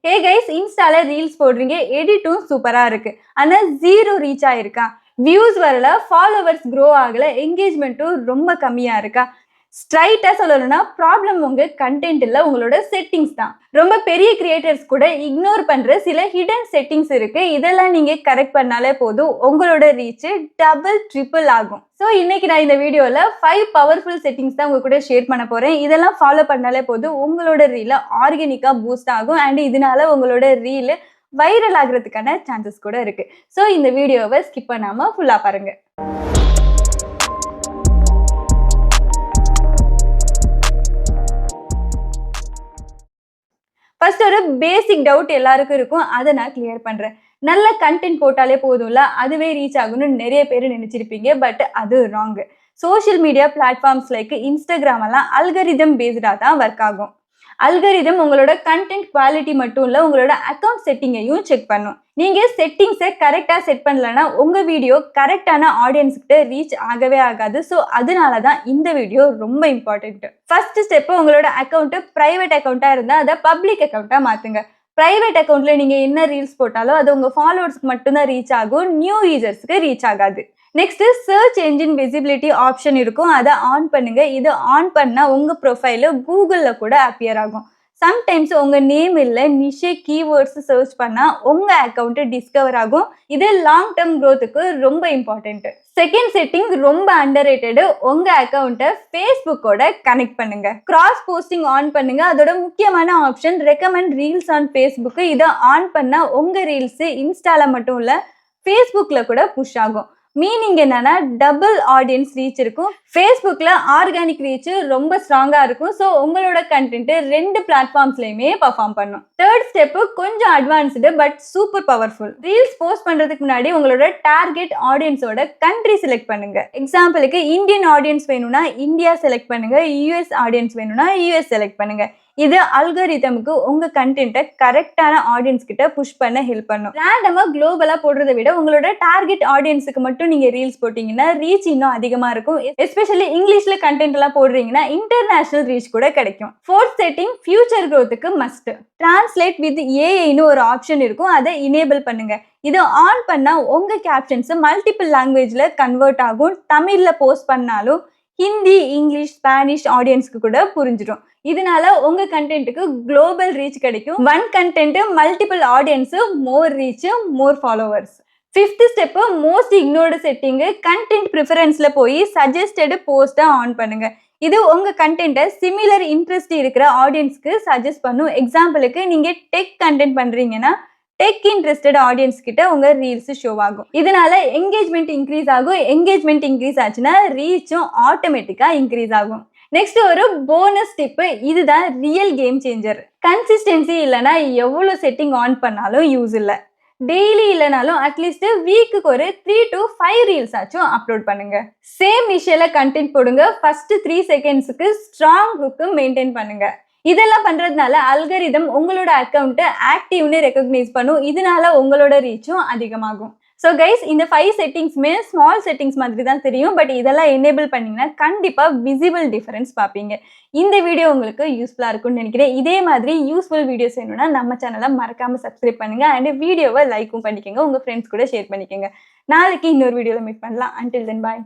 Hey guys, இன்ஸ்டால reels போடுறீங்க, எடிட்டும் சூப்பரா இருக்கு. ஆனா ஜீரோ ரீச் ஆயிருக்கா? வியூஸ் வரல, ஃபாலோவர்ஸ் க்ரோ ஆகல, என்கேஜ்மெண்ட்டும் ரொம்ப கம்மியா இருக்கா? ஸ்ட்ரைட்டா சொல்லணும்னா ப்ராப்ளம் உங்க கண்டென்ட் இல்ல, உங்களோட செட்டிங்ஸ் தான். ரொம்ப பெரிய கிரியேட்டர்ஸ் கூட இக்னோர் பண்ற சில ஹிடன் செட்டிங்ஸ் இருக்கு. இதெல்லாம் நீங்க கரெக்ட் பண்ணாலே போதும், உங்களோட ரீச் டபுள் ட்ரிபிள் ஆகும். ஸோ இன்னைக்கு நான் இந்த வீடியோல 5 பவர்ஃபுல் செட்டிங்ஸ் தான் உங்க கூட ஷேர் பண்ண போறேன். இதெல்லாம் ஃபாலோ பண்ணாலே போதும், உங்களோட ரீல ஆர்கானிக்கா பூஸ்ட் ஆகும். அண்ட் இதனால உங்களோட ரீல் வைரல் ஆகிறதுக்கான சான்சஸ் கூட இருக்கு. ஸோ இந்த வீடியோவை ஸ்கிப் பண்ணாம ஃபுல்லா பாருங்க. ஃபர்ஸ்ட் ஒரு பேசிக் டவுட் எல்லாருக்கும் இருக்கும், அதை நான் கிளியர் பண்றேன். நல்ல கண்டென்ட் போட்டாலே போதும்ல, அதுவே ரீச் ஆகணும்னு நிறைய பேர் நினைச்சிருப்பீங்க. பட் அது wrong. Social media platforms like Instagram எல்லாம் அல்கரிதம் பேஸ்டா தான் ஒர்க் ஆகும். அல்கரிதம் உங்களோட கண்டென்ட் குவாலிட்டி மட்டும் இல்ல, உங்களோட அக்கௌண்ட் செட்டிங்கையும் செக் பண்ணும். நீங்க செட்டிங்ஸை கரெக்டா செட் பண்ணலன்னா உங்க வீடியோ கரெக்டான ஆடியன்ஸ் கிட்ட ரீச் ஆகவே ஆகாது. ஸோ அதனாலதான் இந்த வீடியோ ரொம்ப இம்பார்ட்டன்ட். ஃபர்ஸ்ட் ஸ்டெப், உங்களோட அக்கௌண்ட் பிரைவேட் அக்கௌண்டா இருந்தா அதை பப்ளிக் அக்கௌண்டா மாத்துங்க. பிரைவேட் அக்கௌண்ட்ல நீங்க என்ன ரீல்ஸ் போட்டாலும் அது உங்க ஃபாலோவர்ஸ்க்கு மட்டும்தான் ரீச் ஆகும், நியூ யூசர்ஸ்க்கு ரீச் ஆகாது. Next, search engine visibility option இருக்கும், அதை ஆன் பண்ணுங்க. இது ஆன் பண்ணா உங்க ப்ரொஃபைல் கூகுள்ல கூட அப்பியர் ஆகும். சம்டைம்ஸ் உங்க நேம் இல்ல நிஷே கீவேர்ட்ஸ் சர்ச் பண்ணா உங்க அக்கௌண்ட் டிஸ்கவர் ஆகும். இது லாங் டேர்ம் க்ரோத்துக்கு ரொம்ப இம்பார்ட்டன்ட். செகண்ட் செட்டிங் ரொம்ப அண்டர்ரேட்டட், உங்க அக்கௌண்ட்டை ஃபேஸ்புக்கோட கனெக்ட் பண்ணுங்க. கிராஸ் போஸ்டிங் ஆன் பண்ணுங்க. அதோட முக்கியமான option recommend reels on Facebook. இதை ஆன் பண்ணா உங்க ரீல்ஸ் இன்ஸ்டால மட்டும் இல்ல ஃபேஸ்புக்ல கூட புஷ் ஆகும். மீனிங் என்னன்னா டபுள் ஆடியன்ஸ் ரீச் இருக்கும். ஃபேஸ்புக்ல ஆர்கானிக் ரீச் ரொம்ப ஸ்ட்ராங்கா இருக்கும். ஸோ உங்களோட கண்டென்ட் 2 பிளாட்ஃபார்ம்ஸ்லயுமே பர்ஃபார்ம் பண்ணும். தேர்ட் ஸ்டெப் கொஞ்சம் advanced but super powerful. Reels post பண்றதுக்கு முன்னாடி உங்களோட டார்கெட் ஆடியன்ஸோட கண்ட்ரி செலக்ட் பண்ணுங்க. எக்ஸாம்பிளுக்கு இந்தியன் ஆடியன்ஸ் வேணும்னா இந்தியா செலக்ட் பண்ணுங்க, யூஎஸ் ஆடியன்ஸ் வேணும்னா யூஎஸ் செலக்ட் பண்ணுங்க. இது அல்கரிதமுக்கு உங்க கண்டென்ட்டை கரெக்டான ஆடியன்ஸ் கிட்ட புஷ் பண்ண ஹெல்ப் பண்ணும். ரேண்டமா குளோபலா போடுறதை விட உங்களோட டார்கெட் ஆடியன்ஸுக்கு மட்டும் நீங்க ரீல்ஸ் போட்டீங்கன்னா ரீச் இன்னும் அதிகமா இருக்கும். எஸ்பெஷலி இங்கிலீஷ்ல கண்டென்ட் எல்லாம் போடுறீங்கன்னா இன்டர்நேஷனல் ரீச் கூட கிடைக்கும். ஃபோர்த் செட்டிங் ஃபியூச்சர் க்ரோத்துக்கு மஸ்ட். டிரான்ஸ்லேட் வித் ஏஐன்னு ஒரு ஆப்ஷன் இருக்கும், அதை எனேபிள் பண்ணுங்க. இது ஆன் பண்ணா உங்க கேப்ஷன்ஸ் மல்டிபிள் லாங்குவேஜ்ல கன்வெர்ட் ஆகும். தமிழ்ல போஸ்ட் பண்ணாலும் ஹிந்தி, இங்கிலீஷ், ஸ்பானிஷ் ஆடியன்ஸ்க்கு கூட புரிஞ்சிடும். இதனால உங்க கண்டென்ட்டுக்கு குளோபல் ரீச் கிடைக்கும். One content multiple audience, more reach, more followers. Fifth step most ignored setting, content ப்ரிஃபரன்ஸ்ல போய் சஜஸ்டட் போஸ்ட்டை ஆன் பண்ணுங்க. இது உங்க கண்டென்ட்டை சிமிலர் இன்ட்ரெஸ்ட் இருக்கிற ஆடியன்ஸ்க்கு சஜஸ்ட் பண்ணும். எக்ஸாம்பிளுக்கு நீங்க டெக் கண்டென்ட் பண்றீங்கன்னா டெக் இன்ட்ரெஸ்டட் ஆடியன்ஸ் கிட்ட உங்க ரீல்ஸ் ஷோ ஆகும். இதனால என்கேஜ்மெண்ட் இன்க்ரீஸ் ஆகும். என்கேஜ்மெண்ட் இன்க்ரீஸ் ஆச்சுன்னா ரீச்சும் ஆட்டோமேட்டிக்கா இன்க்ரீஸ் ஆகும். நெக்ஸ்ட் ஒரு போனஸ் டிப், இதுதான் ரியல் கேம் சேஞ்சர். கன்சிஸ்டன்சி இல்லைன்னா எவ்வளோ செட்டிங் ஆன் பண்ணாலும் யூஸ் இல்லை. டெய்லி இல்லைனாலும் அட்லீஸ்ட் வீக்குக்கு ஒரு 3 to 5 ரீல்ஸ் ஆச்சும் அப்லோட் பண்ணுங்க. சேம் விஷயல கண்டென்ட் போடுங்க. ஃபர்ஸ்ட் 3 செகண்ட்ஸுக்கு ஸ்ட்ராங் ஹுக்கு மெயின்டைன் பண்ணுங்க. இதெல்லாம் பண்றதுனால அல்கரிதம் உங்களோட அக்கௌண்ட் ஆக்டிவ்னு ரெகக்னைஸ் பண்ணும். இதனால உங்களோட ரீச்சும் அதிகமாகும். ஸோ கைஸ், இந்த 5 செட்டிங்ஸ்மே ஸ்மால் செட்டிங்ஸ் மாதிரி தான் தெரியும். பட் இதெல்லாம் எனேபிள் பண்ணீங்கன்னா கண்டிப்பா விசிபிள் டிஃபரன்ஸ் பார்ப்பீங்க. இந்த வீடியோ உங்களுக்கு யூஸ்ஃபுல்லா இருக்கும்னு நினைக்கிறேன். இதே மாதிரி யூஸ்ஃபுல் வீடியோஸ் வேணும்னா நம்ம சேனலை மறக்காம சப்ஸ்கிரைப் பண்ணுங்க. அண்ட் வீடியோவை லைக்கும் பண்ணிக்கோங்க, உங்க ஃப்ரெண்ட்ஸ் கூட ஷேர் பண்ணிக்கோங்க. நாளைக்கு இன்னொரு வீடியோவில் மீட் பண்ணலாம். அன்டில் தென் பாய்.